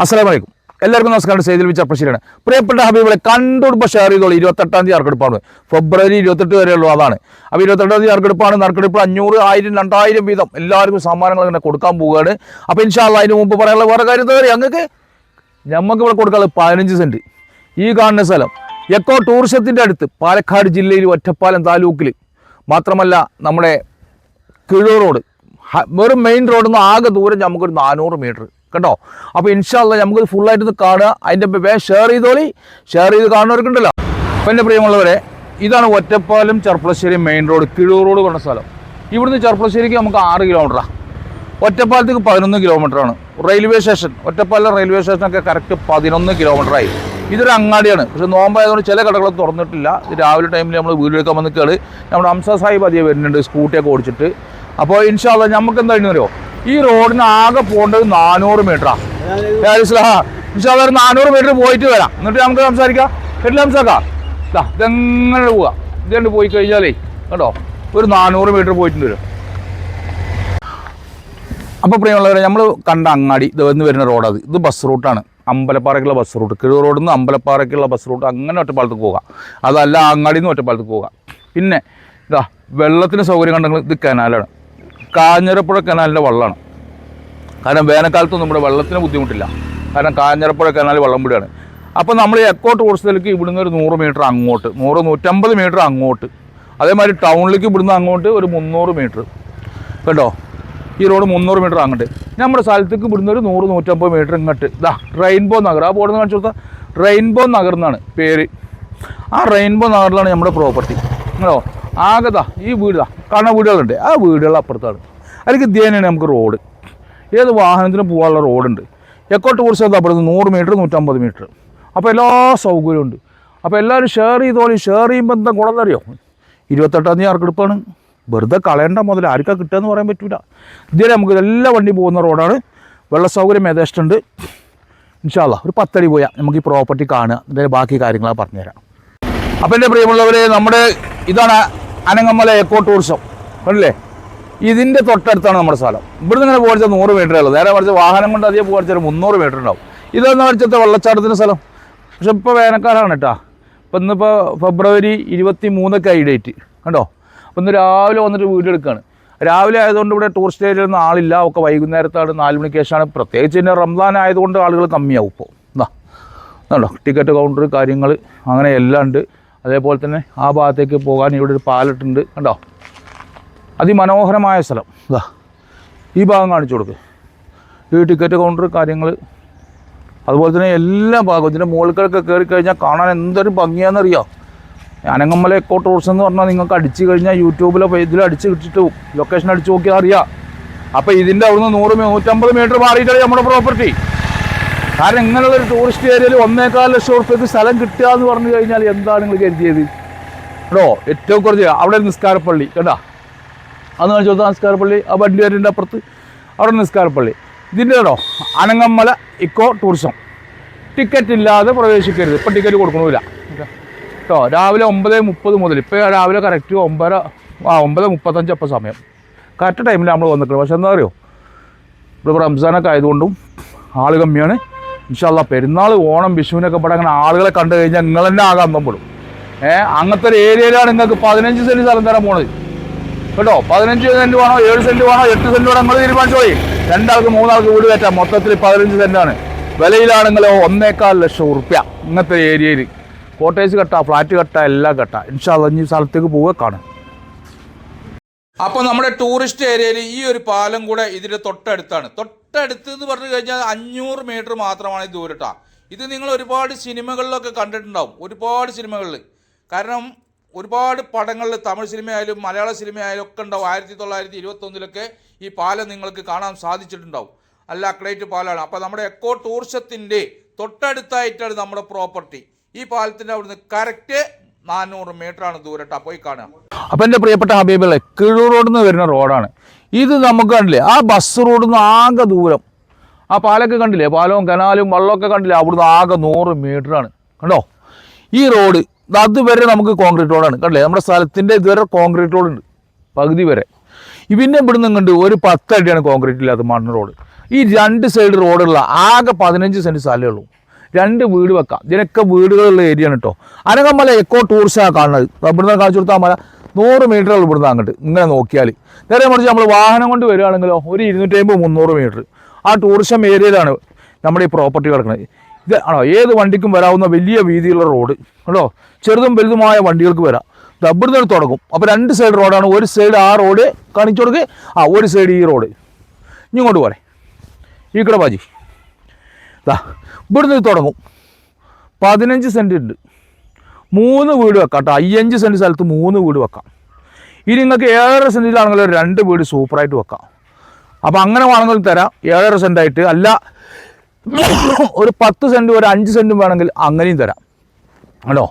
അസ്സലാമു അലൈക്കും. എല്ലാവർക്കും നമസ്കാരം. സെയ്ദിൽ ചർപ്പശ്ശേരിയാണ്. പ്രിയപ്പെട്ട ഹബീബികളെ കണ്ടുപിടിപ്പോൾ ഷെയർ ചെയ്തോളൂ. 28-ാം തീയതി നറുക്കെടുപ്പാണ്. ഫെബ്രുവരി 28 വരെയുള്ളൂ. അതാണ്. അപ്പോൾ 28-ാം തീയതി നറുക്കെടുപ്പാണ്. നറുക്കെടുപ്പ് 500, 1000, 2000 വീതം എല്ലാവർക്കും സമ്മാനങ്ങൾ ഇങ്ങനെ കൊടുക്കാൻ പോവുകയാണ്. അപ്പോൾ ഇൻഷാ അല്ലാഹ് അതിന് മുമ്പ് പറയാനുള്ള വേറെ കാര്യം എന്താ പറയുക, ഞങ്ങൾക്ക് ഇവിടെ കൊടുക്കാനുള്ളത് 15 സെൻറ്റ്. ഈ കാണുന്ന സ്ഥലം എക്കോ ടൂറിസത്തിൻ്റെ അടുത്ത് പാലക്കാട് ജില്ലയിൽ ഒറ്റപ്പാലം താലൂക്കിൽ മാത്രമല്ല നമ്മുടെ കിഴൂർ റോഡ്, വെറും മെയിൻ റോഡിൽ നിന്ന് ആകെ ദൂരം നമുക്കൊരു 400 മീറ്റർ കേട്ടോ. അപ്പോൾ ഇൻഷാ അല്ലാഹ് നമുക്കത് ഫുള്ളായിട്ട് കാണുക. അതിൻ്റെ ഷെയർ ചെയ്തോളി. ഷെയർ ചെയ്ത് കാണുന്നവർക്കുണ്ടല്ലോ. അപ്പം എൻ്റെ പ്രിയമുള്ളവരെ, ഇതാണ് Ottapalam Cherpulassery main road, Kizhur road കൊണ്ട സ്ഥലം. ഇവിടുന്ന് ചെർപ്പളശ്ശേരിക്ക് നമുക്ക് 6 കിലോമീറ്ററാണ്. ഒറ്റപ്പാലത്തേക്ക് 11 കിലോമീറ്ററാണ്. റെയിൽവേ സ്റ്റേഷൻ, ഒറ്റപ്പാലം റെയിൽവേ സ്റ്റേഷനൊക്കെ കറക്റ്റ് 11 കിലോമീറ്ററായി. ഇതൊരു അങ്ങാടിയാണ്. പക്ഷേ നോമ്പായതുകൊണ്ട് ചില കടകളൊന്നും തുറന്നിട്ടില്ല. ഇത് രാവിലെ ടൈമിൽ നമ്മൾ വീഡിയോക്കാൻ വന്ന് കേള് നമ്മുടെ ഹംസ സാഹിബ് അധികം വരുന്നുണ്ട് സ്കൂട്ടിയൊക്കെ ഓടിച്ചിട്ട്. അപ്പോൾ ഇൻഷാ അല്ലാഹ് നമുക്ക് എന്താണെന്ന് അറിയോ, ഈ റോഡിന് ആകെ പോകേണ്ടത് 400 മീറ്ററാണ്. ഇൻഷാ അല്ലാഹ് 400 മീറ്റർ പോയിട്ട് വരാം. എന്നിട്ട് നമുക്ക് സംസാരിക്കാം. കേട്ടില്ല സംസാരിക്കാം. ഇതെങ്ങനെ പോവുക, ഇതുകൊണ്ട് പോയി കഴിഞ്ഞാലേ കേട്ടോ ഒരു 400 മീറ്റർ പോയിട്ടുണ്ട് വരും. അപ്പോൾ പ്രിയമുള്ളവരെ, നമ്മൾ കണ്ട അങ്ങാടി ഇത് വന്ന് വരുന്ന റോഡത്. ഇത് ബസ് റൂട്ടാണ്. അമ്പലപ്പാറയ്ക്കുള്ള ബസ് റൂട്ട്, കിഴൂർ റോഡിൽ നിന്ന് അമ്പലപ്പാറയ്ക്കുള്ള ബസ് റൂട്ട്. അങ്ങനെ ഒറ്റപ്പാലത്തേക്ക് പോകാം. അതല്ല അങ്ങാടിയിൽ നിന്ന് ഒറ്റപ്പാലത്തേക്ക് പോകാം. പിന്നെ ഇതാ വെള്ളത്തിന് സൗകര്യം കണ്ടെങ്കിൽ ഇത് കനാലാണ്. കാഞ്ഞിരപ്പുഴ കനാലിൻ്റെ വെള്ളമാണ്. കാരണം വേനൽക്കാലത്തൊന്നും ഇവിടെ വെള്ളത്തിന് ബുദ്ധിമുട്ടില്ല. കാരണം കാഞ്ഞിരപ്പുഴ കനാൽ വെള്ളം വിടുകയാണ്. അപ്പോൾ നമ്മൾ എക്കോ ടൂറിസത്തിലേക്ക് ഇവിടുന്ന് ഒരു 100 മീറ്റർ അങ്ങോട്ട്, 100-150 മീറ്റർ അങ്ങോട്ട്, അതേമാതിരി ടൗണിലേക്ക് ഇവിടുന്ന് അങ്ങോട്ട് ഒരു 300 മീറ്റർ കേട്ടോ. ഈ റോഡ് 300 മീറ്റർ അങ്ങോട്ട്. നമ്മുടെ സ്ഥലത്തേക്ക് ഇവിടുന്ന് ഒരു 100-150 മീറ്റർ ഇങ്ങോട്ട്. ഇതാ റെയിൻബോ നഗർ. ആ ബോർഡ് കാണിച്ചു കൊടുത്താൽ റെയിൻബോ നഗർ എന്നാണ് പേര്. ആ റെയിൻബോ നഗറിലാണ് നമ്മുടെ പ്രോപ്പർട്ടി കേട്ടോ. ആകെതാ ഈ വീടാ കാണുന്ന വീടുകളുണ്ട്. ആ വീടുകൾ അപ്പുറത്താണ്. അല്ലെങ്കിൽ ഇത് തന്നെയാണ് നമുക്ക് റോഡ്. ഏത് വാഹനത്തിന് പോകാനുള്ള റോഡുണ്ട്. എക്കോ ടൂറിസം അപ്പുറത്ത് 100 മീറ്റർ 150 മീറ്റർ. അപ്പോൾ എല്ലാ സൗകര്യമുണ്ട്. അപ്പോൾ എല്ലാവരും ഷെയർ ചെയ്തോളി. ഷെയർ ചെയ്യുമ്പോൾ എന്താ ഗുണം അറിയോ, 28-ാം തീയതി നറുക്കെടുപ്പാണ്. വെറുതെ കളയേണ്ട മുതൽ ആർക്കാ കിട്ടുകയെന്ന് പറയാൻ പറ്റില്ല. ഇതുവരെ നമുക്ക് എല്ലാ വണ്ടി പോകുന്ന റോഡാണ്. വെള്ള സൗകര്യം യഥേഷ്ടമുണ്ട്. ഇൻഷാ അല്ലാഹ് ഒരു 10 അടി പോയാൽ നമുക്ക് ഈ പ്രോപ്പർട്ടി കാണുക. ഇതിൻ്റെ ബാക്കി കാര്യങ്ങൾ പറഞ്ഞുതരാം. അപ്പോൾ എൻ്റെ പ്രിയമുള്ളവരെ, നമ്മുടെ ഇതാണ് അനങ്ങമല എക്കോ ടൂറിസം. കണ്ടില്ലേ, ഇതിൻ്റെ തൊട്ടടുത്താണ് നമ്മുടെ സ്ഥലം. ഇവിടുന്ന് ഇങ്ങനെ പോകാൻ 100 മീറ്ററേ ഉള്ളൂ. നേരെ മറിച്ച് വാഹനം കൊണ്ട് അധികം പോകാൻ 300 മീറ്റർ ഉണ്ടാവും. ഇതെന്ന് വെച്ചാൽ വെള്ളച്ചാട്ടത്തിൻ്റെ സ്ഥലം. പക്ഷെ ഇപ്പോൾ വേനൽക്കാലമാണ് കേട്ടോ. ഇപ്പം ഇന്നിപ്പോൾ ഫെബ്രുവരി 23 ആയി ഡേറ്റ് കണ്ടോ. അപ്പോൾ ഇന്ന് രാവിലെ വന്നിട്ട് വീഡിയോ എടുക്കുകയാണ്. രാവിലെ ആയതുകൊണ്ട് ഇവിടെ ടൂറിസ്റ്റ് ഏരിയയിലൊന്നും ആളില്ല. ഒക്കെ വൈകുന്നേരത്താണ്, 4 മണിക്ക് ശേഷമാണ്. പ്രത്യേകിച്ച് പിന്നെ റംസാൻ ആയതുകൊണ്ട് ആളുകൾ കമ്മിയാവും. ഇപ്പോൾ കണ്ടോ ടിക്കറ്റ് കൗണ്ടർ കാര്യങ്ങൾ അങ്ങനെ എല്ലാം ഉണ്ട്. അതേപോലെ തന്നെ ആ ഭാഗത്തേക്ക് പോകാൻ ഇവിടെ ഒരു പാലട്ടുണ്ട് കണ്ടോ. അതിമനോഹരമായ സ്ഥലം. ഇതാ ഈ ഭാഗം കാണിച്ചു കൊടുക്ക്. ഈ ടിക്കറ്റ് കൗണ്ടർ കാര്യങ്ങൾ അതുപോലെ തന്നെ എല്ലാ ഭാഗവും. ഇതിൻ്റെ മുകൾക്കൊക്കെ കയറി കഴിഞ്ഞാൽ കാണാൻ എന്തൊരു ഭംഗിയാണെന്നറിയാം. അനങ്ങമല എക്കോ ടൂറിസം എന്ന് പറഞ്ഞാൽ നിങ്ങൾക്ക് അടിച്ച് കഴിഞ്ഞാൽ യൂട്യൂബിലോ ഇതിൽ അടിച്ച് കിട്ടിയിട്ട് ലൊക്കേഷൻ അടിച്ച് നോക്കിയാൽ അറിയാം. അപ്പോൾ ഇതിൻ്റെ അവിടുന്ന് 100-150 മീറ്റർ മാറിയിട്ടാണ് നമ്മുടെ പ്രോപ്പർട്ടി. കാരണം ഇങ്ങനെയുള്ളൊരു ടൂറിസ്റ്റ് ഏരിയയിൽ 1.25 ലക്ഷം ഉറുപ്പ്യക്ക് സ്ഥലം കിട്ടുക എന്ന് പറഞ്ഞു കഴിഞ്ഞാൽ എന്താണ് നിങ്ങൾ കരുതിയത് കേട്ടോ. ഏറ്റവും കുറച്ച് അവിടെ നിസ്കാരപ്പള്ളി കണ്ടാ, അന്ന് കാണിച്ചു കൊടുത്താൽ നിസ്കാരപ്പള്ളി. ആ വണ്ടി വരേൻ്റെ അപ്പുറത്ത് അവിടെ നിസ്കാരപ്പള്ളി. ഇതിൻ്റെ കേട്ടോ അനങ്ങമല ഇക്കോ ടൂറിസം. ടിക്കറ്റ് ഇല്ലാതെ പ്രവേശിക്കരുത്. ഇപ്പം ടിക്കറ്റ് കൊടുക്കണമില്ല കേട്ടോ. രാവിലെ 9:30 മുതൽ ഇപ്പോൾ രാവിലെ കറക്റ്റ് 9:35 അപ്പോൾ സമയം കറക്റ്റ് ടൈമിൽ നമ്മൾ വന്നിട്ടുണ്ട്. പക്ഷെ എന്താ അറിയോ, ഇപ്പോൾ റംസാനൊക്കെ ആയതുകൊണ്ടും ആൾ കമ്മിയാണ്. ഇൻഷാ അല്ലാഹ് പെരുന്നാൾ, ഓണം, വിഷുവിനൊക്കെ ഇവിടെ അങ്ങനെ ആളുകളെ കണ്ടു കഴിഞ്ഞാൽ നിങ്ങൾ തന്നെ ആകെ അന്തപ്പെടും. അങ്ങനത്തെ ഒരു ഏരിയയിലാണ് നിങ്ങൾക്ക് 15 സെൻറ്റ് സ്ഥലം തരാൻ പോണത് കേട്ടോ. 15 സെൻറ്റ് വേണോ, 7 സെൻറ്റ് വേണോ, 8 സെൻറ്റ് വേണോ, നിങ്ങൾ തീരുമാനിച്ചോളി. 2 ആൾക്ക് 3 ആൾക്ക് വീട് കയറ്റാം. മൊത്തത്തിൽ 15 സെൻറ്റാണ്. വിലയിലാണെങ്കിലോ 1.25 ലക്ഷം ഉറുപ്പ്യ. ഇങ്ങനത്തെ ഏരിയയിൽ കോട്ടേജ് കെട്ടാ, ഫ്ലാറ്റ് കെട്ടാ, എല്ലാം കെട്ടാ. ഇൻഷാ അല്ലാഹ് ഈ സ്ഥലത്തേക്ക് പോവുക കാണാം. അപ്പോൾ നമ്മുടെ ടൂറിസ്റ്റ് ഏരിയയിൽ ഈ ഒരു പാലം കൂടെ ഇതിൻ്റെ തൊട്ടടുത്താണ്. തൊട്ടടുത്ത് എന്ന് പറഞ്ഞു കഴിഞ്ഞാൽ 500 മീറ്റർ മാത്രമാണ് ഈ ദൂരട്ടാ. ഇത് നിങ്ങൾ ഒരുപാട് സിനിമകളിലൊക്കെ കണ്ടിട്ടുണ്ടാവും. ഒരുപാട് സിനിമകളിൽ. കാരണം ഒരുപാട് പടങ്ങളിൽ തമിഴ് സിനിമയായാലും മലയാള സിനിമയായാലും ഒക്കെ ഉണ്ടാവും. 1921 ഈ പാലം നിങ്ങൾക്ക് കാണാൻ സാധിച്ചിട്ടുണ്ടാവും. അല്ല അക്ലേറ്റ് പാലമാണ്. അപ്പോൾ നമ്മുടെ എക്കോ ടൂറിസത്തിൻ്റെ തൊട്ടടുത്തായിട്ടാണ് നമ്മുടെ പ്രോപ്പർട്ടി. ഈ പാലത്തിൻ്റെ അവിടുന്ന് കറക്റ്റ് 400 മീറ്ററാണ് ദൂരട്ടാ. പോയി കാണാം. അപ്പം എൻ്റെ പ്രിയപ്പെട്ട ഹബീബുകളെ, കിഴൂർ റോഡിൽ നിന്ന് വരുന്ന റോഡാണ് ഇത്. നമുക്ക് കണ്ടില്ലേ ആ ബസ് റോഡിൽ നിന്ന് ആകെ ദൂരം. ആ പാലൊക്കെ കണ്ടില്ലേ, പാലവും കനാലും വെള്ളമൊക്കെ കണ്ടില്ലേ, അവിടുന്ന് ആകെ 100 മീറ്ററാണ് കണ്ടോ. ഈ റോഡ് അതുവരെ നമുക്ക് കോൺക്രീറ്റ് റോഡാണ് കണ്ടില്ലേ. നമ്മുടെ സ്ഥലത്തിൻ്റെ ഇതുവരെ കോൺക്രീറ്റ് റോഡുണ്ട് പകുതി വരെ. ഇവൻ്റെ ഇവിടുന്ന് കണ്ട് ഒരു 10 അടിയാണ് കോൺക്രീറ്റ് ഇല്ലാത്ത മണ്ണ് റോഡ്. ഈ 2 സൈഡ് റോഡുള്ള ആകെ 15 സെൻറ്റ് സ്ഥലമേ ഉള്ളൂ. 2 വീട് വെക്കാം. ഇതിനൊക്കെ വീടുകളുള്ള ഏരിയ ആണ് കേട്ടോ. അനങ്ങമല എക്കോ ടൂറിസ്റ്റാണ് കാണുന്നത്. ഇവിടുന്ന് കാണിച്ചു കൊടുത്താൽ മല 100 മീറ്ററുകൾ ഇവിടുന്ന് അങ്ങോട്ട് ഇങ്ങനെ നോക്കിയാൽ. നേരെ മറിച്ച് നമ്മൾ വാഹനം കൊണ്ട് വരികയാണെങ്കിലോ ഒരു 250-300 മീറ്റർ ആ ടൂറിസം ഏരിയയിലാണ് നമ്മുടെ ഈ പ്രോപ്പർട്ടി കിടക്കുന്നത്. ഇത് ആണോ ഏത് വണ്ടിക്കും വരാവുന്ന വലിയ വീതിയുള്ള റോഡ് കേട്ടോ. ചെറുതും വലുതുമായ വണ്ടികൾക്ക് വരാം. ഇവിടുന്ന് തുടങ്ങും. അപ്പോൾ 2 സൈഡ് റോഡാണ്. ഒരു സൈഡ് ആ റോഡ് കാണിച്ചു കൊടുക്കുക, ഒരു സൈഡ് ഈ റോഡ്. ഇങ്ങോട്ട് പോരെ ഈ കട ബാജി ഇവിടുന്ന് തുടങ്ങും. 15 സെൻറ്റ് ഉണ്ട്. 3 വീട് വെക്കാം കേട്ടോ. 5 സെൻറ്റ് സ്ഥലത്ത് 3 വീട് വെക്കാം. ഇനി നിങ്ങൾക്ക് 7.5 സെൻറ്റിലാണെങ്കിലും 2 വീട് സൂപ്പറായിട്ട് വെക്കാം. അപ്പോൾ അങ്ങനെ വേണമെങ്കിൽ തരാം 7.5 സെൻറ്റായിട്ട്. അല്ല ഒരു 10 സെൻറ്റ് ഒരു 5 സെൻറ്റും വേണമെങ്കിൽ അങ്ങനെയും തരാം കേട്ടോ.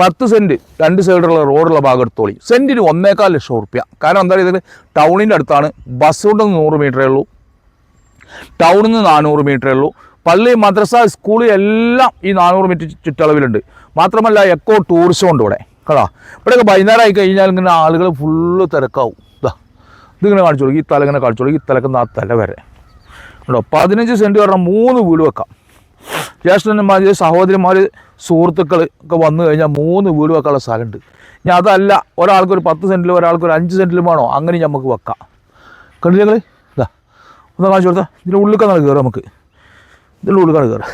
10 സെൻറ്റ് 2 സൈഡുള്ള റോഡുള്ള ഭാഗം എടുത്തോളി. സെൻറ്റിന് 1.25 ലക്ഷം റുപ്യ. കാരണം എന്താ പറയുക, ടൗണിൻ്റെ അടുത്താണ്. ബസ് കൊണ്ട് 100 മീറ്ററേ ഉള്ളൂ. ടൗണിൽ നിന്ന് 400 മീറ്ററേ ഉള്ളൂ. പള്ളി, മദ്രസ, സ്കൂൾ എല്ലാം ഈ 400 മീറ്റർ ചുറ്റളവിലുണ്ട്. മാത്രമല്ല എക്കോ ടൂറിസം ഉണ്ട് ഇവിടെ കേട്ടോ. ഇവിടെയൊക്കെ വൈകുന്നേരം ആയി കഴിഞ്ഞാൽ ഇങ്ങനെ ആളുകൾ ഫുള്ള് തിരക്കാവും. ഇതിങ്ങനെ കാണിച്ചു കൊടുക്കും. ഈ തല ഇങ്ങനെ കാണിച്ചു കൊടുക്കും. ഈ തലക്കുന്ന ആ തല വരെ കേട്ടോ. 15 സെൻറ്റ് പറഞ്ഞാൽ 3 വീട് വെക്കാം. ജ്യേഷ്ഠന്മാർ, സഹോദരിമാർ, സുഹൃത്തുക്കൾ ഒക്കെ വന്നു കഴിഞ്ഞാൽ 3 വീട് വെക്കാനുള്ള സ്ഥലമുണ്ട്. ഞാൻ അതല്ല ഒരാൾക്ക് ഒരു 10 സെൻറ്റിലും ഒരാൾക്ക് ഒരു 5 സെൻറ്റിലും വേണോ അങ്ങനെ നമുക്ക് വെക്കാം. കണ്ടില്ല ഞങ്ങൾ ഇതാ ഒന്ന് കാണിച്ചു കൊടുത്താൽ ഇതിൻ്റെ ഉള്ളിലേക്കാണ് കയറുക. നമുക്ക് ഇതിൻ്റെ ഉള്ളിലേക്കാണ് കയറുക.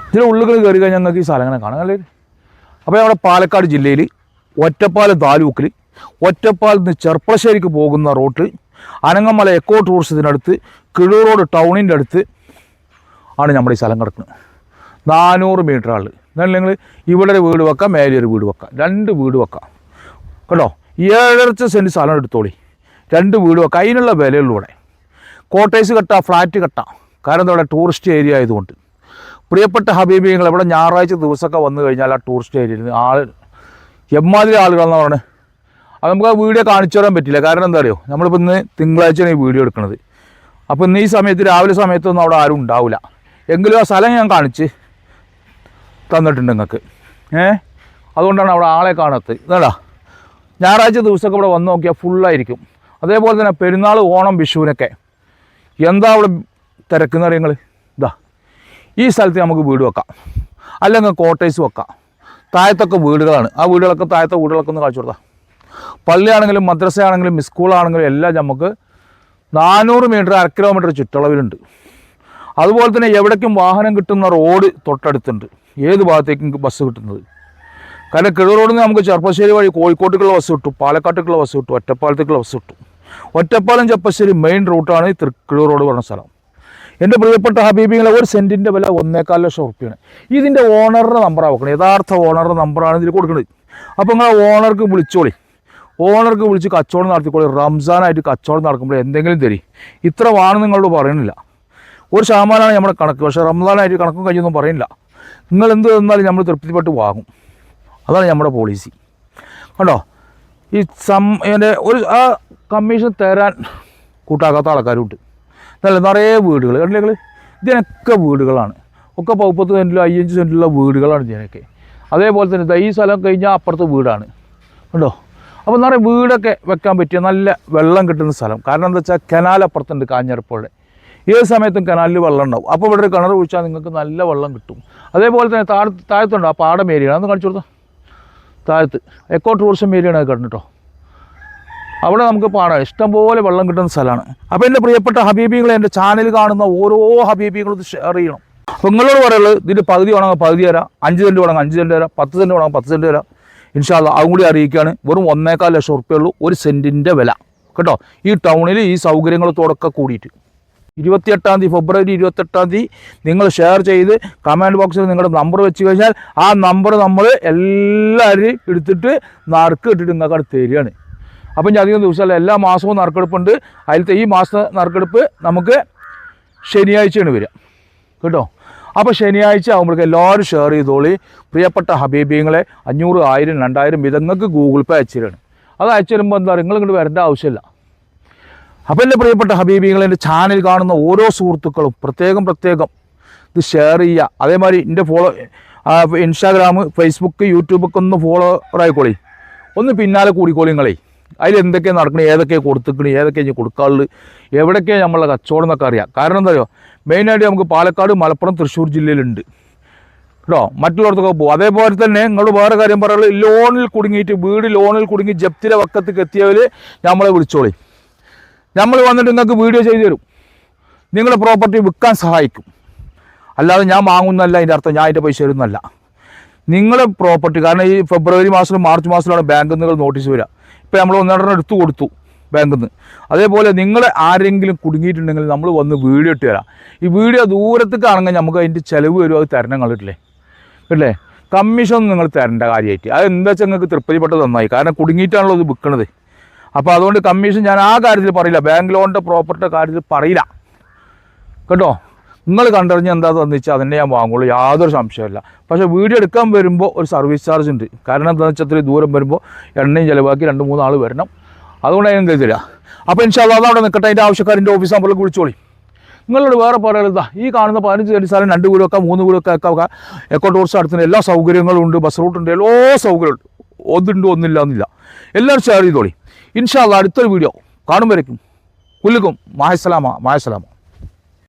ഇതിൻ്റെ ഉള്ളിൽ കയറി കഴിഞ്ഞാൽ ഞങ്ങൾക്ക് ഈ സ്ഥലം അങ്ങനെ കാണാം അല്ലേ. അപ്പോൾ നമ്മുടെ പാലക്കാട് ജില്ലയിൽ ഒറ്റപ്പാലം താലൂക്കിൽ ഒറ്റപ്പാലത്ത് നിന്ന് ചെർപ്പളശ്ശേരിക്ക് പോകുന്ന റോട്ടിൽ അനങ്ങമല എക്കോ ടൂറിസത്തിനടുത്ത് കിഴൂർ റോഡ് ടൗണിൻ്റെ അടുത്ത് ആണ് നമ്മുടെ ഈ സ്ഥലം കിടക്കുന്നത്. 400 മീറ്റർ ആൾ എന്നാലും നിങ്ങൾ ഇവിടെ ഒരു വീട് വെക്കാം, മേലെ ഒരു വീട് വെക്കാം, 2 വീട് വെക്കാം കേട്ടോ. 7.5 സെൻറ്റ് സ്ഥലം എടുത്തോളി, 2 വീട് വെക്കാം. അതിനുള്ള വിലയുള്ളൂ ഇവിടെ. കോട്ടേഴ്സ് കെട്ടാം, ഫ്ലാറ്റ് കെട്ടാം. കാരണം എന്താ, ഇവിടെ ടൂറിസ്റ്റ് ഏരിയ ആയതുകൊണ്ട്. പ്രിയപ്പെട്ട ഹബീബിങ്ങൾ ഇവിടെ ഞായറാഴ്ച ദിവസമൊക്കെ വന്നു കഴിഞ്ഞാൽ ആ ടൂറിസ്റ്റ് ഏരിയയിൽ എമ്മാതിരി ആളുകളെന്ന് പറയുന്നത്. അത് നമുക്ക് ആ വീഡിയോ കാണിച്ചു തരാൻ പറ്റില്ല. കാരണം എന്താ അറിയോ, നമ്മളിപ്പോൾ ഇന്ന് തിങ്കളാഴ്ചയാണ് ഈ വീഡിയോ എടുക്കുന്നത്. അപ്പോൾ ഇന്ന് ഈ സമയത്ത് രാവിലെ സമയത്തൊന്നും അവിടെ ആരും ഉണ്ടാവില്ല. എങ്കിലും ആ സ്ഥലം ഞാൻ കാണിച്ച് തന്നിട്ടുണ്ട് നിങ്ങൾക്ക്. അതുകൊണ്ടാണ് അവിടെ ആളെ കാണാത്തത്. ഇതാ ഞായറാഴ്ച ദിവസമൊക്കെ ഇവിടെ വന്ന് നോക്കിയാൽ ഫുള്ളായിരിക്കും. അതേപോലെ തന്നെ പെരുന്നാൾ, ഓണം, വിഷുവിനൊക്കെ എന്താ അവിടെ തിരക്കുന്ന അറിയങ്ങൾ. ഇതാ ഈ സ്ഥലത്ത് നമുക്ക് വീട് വെക്കാം, അല്ലെങ്കിൽ കോട്ടേഴ്സ് വെക്കാം. താഴത്തൊക്കെ വീടുകളാണ്. ആ വീടുകളൊക്കെ താഴത്തെ വീടുകളൊക്കെ ഒന്ന് കാണിച്ചു കൊടുത്താൽ. പള്ളിയാണെങ്കിലും മദ്രസയാണെങ്കിലും സ്കൂളാണെങ്കിലും എല്ലാം നമുക്ക് 400 മീറ്റർ 1/2 കിലോമീറ്റർ ചുറ്റളവിലുണ്ട്. അതുപോലെ തന്നെ എവിടേക്കും വാഹനം കിട്ടുന്ന റോഡ് തൊട്ടടുത്തുണ്ട്. ഏത് ഭാഗത്തേക്കും ബസ് കിട്ടുന്നത്. കാരണം കിഴൂർ റോഡിൽ നിന്ന് നമുക്ക് ചെർപ്പശ്ശേരി വഴി കോഴിക്കോട്ടേക്കുള്ള ബസ് കിട്ടും, പാലക്കാട്ടേക്കുള്ള ബസ് കിട്ടും, ഒറ്റപ്പാലത്തേക്കുള്ള ബസ് കിട്ടും. ഒറ്റപ്പാലം ചെർപ്പശ്ശേരി മെയിൻ റൂട്ടാണ് ഈ കിഴൂർ റോഡ് പറഞ്ഞ സ്ഥലം. എൻ്റെ പ്രിയപ്പെട്ട ഹബീബിങ്ങളെ 1 സെൻറ്റിൻ്റെ വില 1.25 ലക്ഷം റുപ്യാണ്. ഇതിൻ്റെ ഓണറുടെ നമ്പറാണ് വെക്കണം. യഥാർത്ഥ ഓണറുടെ നമ്പറാണ് ഇതിൽ കൊടുക്കുന്നത്. അപ്പോൾ നിങ്ങൾ ഓണർക്ക് വിളിച്ചോളി. ഓണർക്ക് വിളിച്ച് കച്ചവടം നടത്തിക്കോളി. റംസാനായിട്ട് കച്ചവടം നടക്കുമ്പോൾ എന്തെങ്കിലും തരും. ഇത്ര വേണം നിങ്ങളോട് പറയുന്നില്ല. 1% നമ്മുടെ കണക്ക്. പക്ഷേ റംസാനായിട്ട് കണക്കും കഴിയൊന്നും പറയുന്നില്ല. നിങ്ങൾ എന്ത് തന്നാലും നമ്മൾ തൃപ്തിപ്പെട്ട് വാങ്ങും. അതാണ് നമ്മുടെ പോളിസി കേട്ടോ. ഈ ആ കമ്മീഷൻ തരാൻ കൂട്ടാക്കാത്ത ആൾക്കാരുണ്ട്. നല്ല നിറയെ വീടുകൾ കണ്ടില്ലേ. ഇതിനൊക്കെ വീടുകളാണ്. ഒക്കെ 30 സെൻറ്റിലോ 5 സെൻറ്റിലുള്ള വീടുകളാണ് ഇതിനൊക്കെ. അതേപോലെ തന്നെ ഈ സ്ഥലം കഴിഞ്ഞാൽ അപ്പുറത്ത് വീടാണ് കേട്ടോ. അപ്പോൾ നിറയെ വീടൊക്കെ വെക്കാൻ പറ്റിയ നല്ല വെള്ളം കിട്ടുന്ന സ്ഥലം. കാരണം എന്താ വെച്ചാൽ കനാൽ അപ്പുറത്തുണ്ട്. കാഞ്ഞിരപ്പുഴ ഏത് സമയത്തും കനാലിൽ വെള്ളം ഉണ്ടാവും. അപ്പോൾ ഇവിടെ ഒരു കിണർ കുഴിച്ചാൽ നിങ്ങൾക്ക് നല്ല വെള്ളം കിട്ടും. അതേപോലെ തന്നെ താഴത്തുണ്ട് ആ പാടം ഏരിയയാണ്. അതൊന്ന് കാണിച്ചു കൊടുത്താൽ. താഴത്ത് എക്കോ ടൂറിസം ഏരിയയാണ് അത് കിടന്നിട്ടോ. അവിടെ നമുക്ക് പാടാം. ഇഷ്ടംപോലെ വെള്ളം കിട്ടുന്ന സ്ഥലമാണ്. അപ്പോൾ എൻ്റെ പ്രിയപ്പെട്ട ഹബീബികളെ, എൻ്റെ ചാനൽ കാണുന്ന ഓരോ ഹബീബികളും ഇത് ഷെയർ ചെയ്യണം. അപ്പോൾ നിങ്ങളോട് പറയുള്ളത് ഇതിൻ്റെ പകുതി വേണമെങ്കിൽ പകുതി തരാം, 5 സെൻറ്റ് വേണമെങ്കിൽ 5 സെൻറ്റ് തരാം, 10 സെൻറ്റ് വേണമെങ്കിൽ 10 സെൻറ്റ് തരാം. ഇൻഷാ അല്ലാഹ് അതും കൂടി അറിയിക്കുകയാണ്. വെറും 1.25 ലക്ഷം റുപ്യ ഉള്ളൂ 1 സെൻറ്റിൻ്റെ വില കേട്ടോ. ഈ ടൗണിൽ ഈ സൗകര്യങ്ങളത്തോടൊക്കെ കൂടിയിട്ട് 28-ാം തീയതി ഫെബ്രുവരി 28-ാം തീയതി നിങ്ങൾ ഷെയർ ചെയ്ത് കമൻറ്റ് ബോക്സിൽ നിങ്ങളുടെ നമ്പർ വെച്ച് കഴിഞ്ഞാൽ ആ നമ്പർ നമ്മൾ എല്ലാവരും എടുത്തിട്ട് നറുക്ക് ഇട്ടിട്ട് നിങ്ങൾക്ക് തരികയാണ്. അപ്പം ഞാൻ അധികം ദിവസമല്ല, എല്ലാ മാസവും നറുക്കെടുപ്പുണ്ട്. അതിലത്തെ ഈ മാസത്തെ നറുക്കെടുപ്പ് നമുക്ക് ശനിയാഴ്ചയാണ് വരിക കേട്ടോ. അപ്പോൾ ശനിയാഴ്ച ആകുമ്പോഴേക്കും എല്ലാവരും ഷെയർ ചെയ്തോളി. പ്രിയപ്പെട്ട ഹബീബിങ്ങളെ 500, 1000, 2000 ഇതങ്ങൾക്ക് ഗൂഗിൾ പേ അയച്ചു തരാണ്. അത് അയച്ചു തരുമ്പോൾ എന്താ പറയുക, നിങ്ങൾ ഇങ്ങോട്ട് വരേണ്ട ആവശ്യമില്ല. അപ്പോൾ എൻ്റെ പ്രിയപ്പെട്ട ഹബീബികളെ, എൻ്റെ ചാനൽ കാണുന്ന ഓരോ സുഹൃത്തുക്കളും പ്രത്യേകം ഇത് ഷെയർ ചെയ്യുക. അതേമാതിരി എൻ്റെ ഇൻസ്റ്റാഗ്രാം, ഫേസ്ബുക്ക്, യൂട്യൂബൊക്കെ ഒന്ന് ഫോളോ ആയിക്കോളി. ഒന്ന് പിന്നാലെ കൂടിക്കോളി നിങ്ങളെ. അതിലെന്തൊക്കെയാണ് നടക്കുന്നത്, ഏതൊക്കെയാണ് കൊടുത്തിക്കണ്, ഏതൊക്കെയാണ് ഇനി കൊടുക്കാറുള്ളത്, എവിടെയൊക്കെയാണ് നമ്മളെ കച്ചവടം എന്നൊക്കെ അറിയാം. കാരണം എന്താ പറയുക, മെയിനായിട്ട് നമുക്ക് പാലക്കാട്, മലപ്പുറം, തൃശ്ശൂർ ജില്ലയിലുണ്ട് കേട്ടോ. മറ്റുള്ളവർക്കൊക്കെ പോകും. അതേപോലെ തന്നെ നിങ്ങൾ വേറെ കാര്യം പറയുള്ളത്, ലോണിൽ കുടുങ്ങിയിട്ട് വീട് ലോണിൽ കുടുങ്ങി ജപ്തിയുടെ വക്കത്തേക്ക് എത്തിയവർ നമ്മളെ വിളിച്ചോളി. നമ്മൾ വന്നിട്ട് നിങ്ങൾക്ക് വീഡിയോ ചെയ്തു തരും, നിങ്ങളുടെ പ്രോപ്പർട്ടി വിൽക്കാൻ സഹായിക്കും. അല്ലാതെ ഞാൻ വാങ്ങുന്നല്ല അതിൻ്റെ അർത്ഥം, ഞാൻ അതിൻ്റെ പൈസ തരുന്നല്ല. നിങ്ങളുടെ പ്രോപ്പർട്ടി, കാരണം ഈ ഫെബ്രുവരി മാസത്തിലും മാർച്ച് മാസത്തിലാണ് ബാങ്കിൽ നിന്ന് നോട്ടീസ് വരിക. ഇപ്പോൾ നമ്മൾ ഒന്നെണ്ണം എടുത്തു കൊടുത്തു ബാങ്കിൽ നിന്ന്. അതേപോലെ നിങ്ങൾ ആരെങ്കിലും കുടുങ്ങിയിട്ടുണ്ടെങ്കിൽ നമ്മൾ വന്ന് വീഡിയോ ഇട്ട് തരാം. ഈ വീഡിയോ ദൂരത്തേക്ക് ആണെങ്കിൽ നമുക്ക് അതിൻ്റെ ചിലവ് വരും, അത് തരണം കളിട്ടില്ലേ ഇല്ലേ. കമ്മീഷൻ നിങ്ങൾ തരേണ്ട കാര്യമായിട്ട്, അത് എന്താ വെച്ചാൽ നിങ്ങൾക്ക് തൃപ്തിപ്പെട്ടത് നന്നായി. കാരണം കുടുങ്ങിയിട്ടാണല്ലോ ഇത് വിൽക്കുന്നത്. അപ്പോൾ അതുകൊണ്ട് കമ്മീഷൻ ഞാൻ ആ കാര്യത്തിൽ പറയില്ല, ബാങ്ക് ലോണിൻ്റെ പ്രോപ്പർട്ടിയുടെ കാര്യത്തിൽ പറയില്ല കേട്ടോ. നിങ്ങൾ കണ്ടറിഞ്ഞ് എന്താണെന്ന് വെച്ചാൽ അതിനെ ഞാൻ വാങ്ങുള്ളൂ, യാതൊരു സംശയമില്ല. പക്ഷേ വീഡിയോ എടുക്കാൻ വരുമ്പോൾ ഒരു സർവീസ് ചാർജ് ഉണ്ട്. കാരണം എന്താണെന്ന് വെച്ചാൽ അത്രയും ദൂരം വരുമ്പോൾ എണ്ണയും ചിലവാക്കി 2-3 ആൾ വരണം. അതുകൊണ്ട് അതിനെന്ത് തരിക. അപ്പോൾ ഇൻഷാല്ലാ അത് അവിടെ നിൽക്കട്ടെ. അതിൻ്റെ ആവശ്യക്കാരിൻ്റെ ഓഫീസ് നമ്പറിൽ വിളിച്ചോളി. നിങ്ങളോട് വേറെ പറയുന്നത്, ഈ കാണുന്ന 15 സെൻറ്റ് സ്ഥലം 2 വീട് വെക്കാം, 3 വീട് വെക്കാം. എക്കോ ടൂറിസ്റ്റ് അടുത്തുനിന്ന് എല്ലാ സൗകര്യങ്ങളും ഉണ്ട്, ബസ് റൂട്ടുണ്ട്, എല്ലാ സൗകര്യമുണ്ട്. ഒന്നുണ്ട് ഒന്നില്ല എന്നില്ല. എല്ലാവരും ഷെയർ ചെയ്തോളി. ഇൻഷാല്ലാ അടുത്തൊരു വീഡിയോ കാണുമ്പോഴേക്കും കുല്ലുക്കും മായസലാമ.